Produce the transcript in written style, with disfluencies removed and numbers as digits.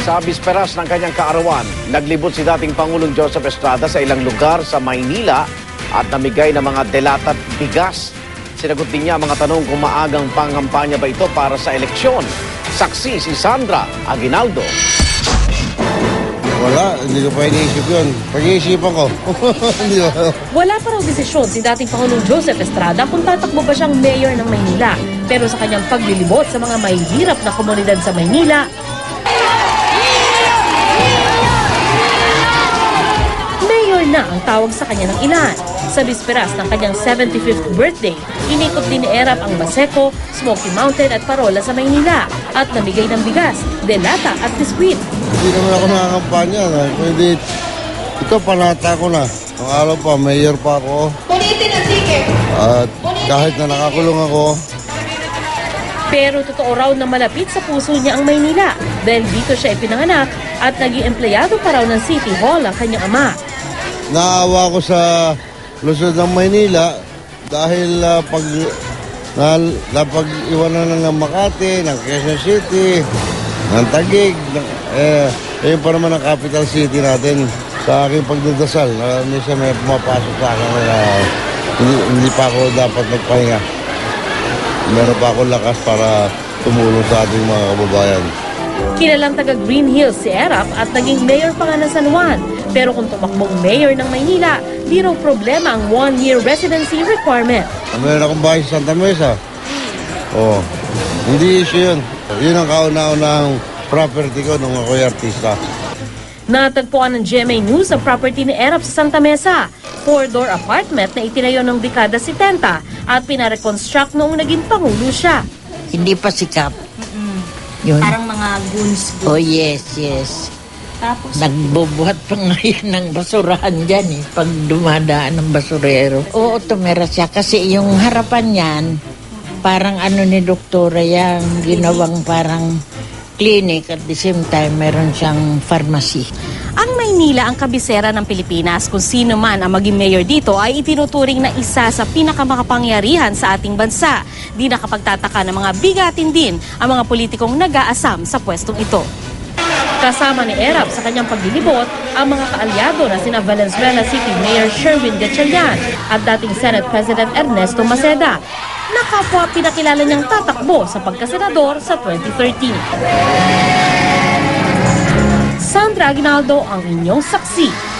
Sa bisperas ng kanyang kaarawan, naglibot si dating Pangulong Joseph Estrada sa ilang lugar sa Maynila at namigay ng mga delata at bigas. Sinagot din niya mga tanong kung maagang pangampanya ba ito para sa eleksyon. Saksi si Sandra Aguinaldo. Wala, hindi ko pa iniisip yun. Pag-iisipan ko. Hindi ko. Wala pa raw desisyon si dating Pangulong Joseph Estrada kung tatakbo ba siyang mayor ng Maynila. Pero sa kanyang paglilibot sa mga mahihirap na komunidad sa Maynila, mayor na ang tawag sa kanya ng ilan. Sa bisperas ng kanyang 75th birthday, inikot din ni Erap ang Baseco, Smoky Mountain at Parola sa Maynila at namigay ng bigas, delata at biskwit. Hindi naman ako nakakampanya. Pwede, ito panata ko na. Ang araw pa, mayor pa ako. At kahit na nakakulong ako, Pero totoo raw na malapit sa puso niya ang Maynila dahil dito siya ipinanganak at naging empleyado pa raw ng City Hall ang kanyang ama. naawa ko sa Luzon ng Maynila dahil napag-iwanan ng Makati, ng Quezon City, ng Taguig, yun pa naman ang capital city natin. Sa aking pagdadasal, minsan may pumapasok sa akin na hindi pa ako dapat magpahinga. Meron pa ako lakas para tumulong sa ating mga kababayan. Kilalang taga Green Hills si Erap at naging mayor pa nga ng San Juan. Pero kung tumakbong mayor ng Maynila, di raw problema ang 1-year residency requirement. Meron akong bahay sa Santa Mesa. Hindi issue yun. Yun ang kauna-unahang property ko nung ako'y artista. Natagpuan ng GMA News ang property ni Erap sa Santa Mesa. 4-door apartment na itinayo ng dekada 70 at pinareconstruct noong naging pangulo siya. Hindi pa sikap. Yun. Parang mga goons. Oh, yes, yes. Tapos, Nagbubuhat pa ngayon ng basurahan dyan eh, pag dumadaan ng basurero. Oo, tumira siya kasi yung harapan niyan, parang ano ni doktora yan, ginawang parang clinic at the same time meron siyang pharmacy. ang Maynila ang kabisera ng Pilipinas. Kung sino man ang maging mayor dito ay itinuturing na isa sa pinakamakapangyarihan sa ating bansa. Di nakapagtataka ng mga bigatin din ang mga politikong nag-aasam sa pwestong ito. Kasama ni Erap sa kanyang paglilibot ang mga kaalyado na sina Valenzuela City Mayor Sherwin Gatchalian at dating Senate President Ernesto Maceda, na kapwa pinakilala niyang tatakbo sa pagkasenador sa 2013. Sandra Aguinaldo ang inyong saksi.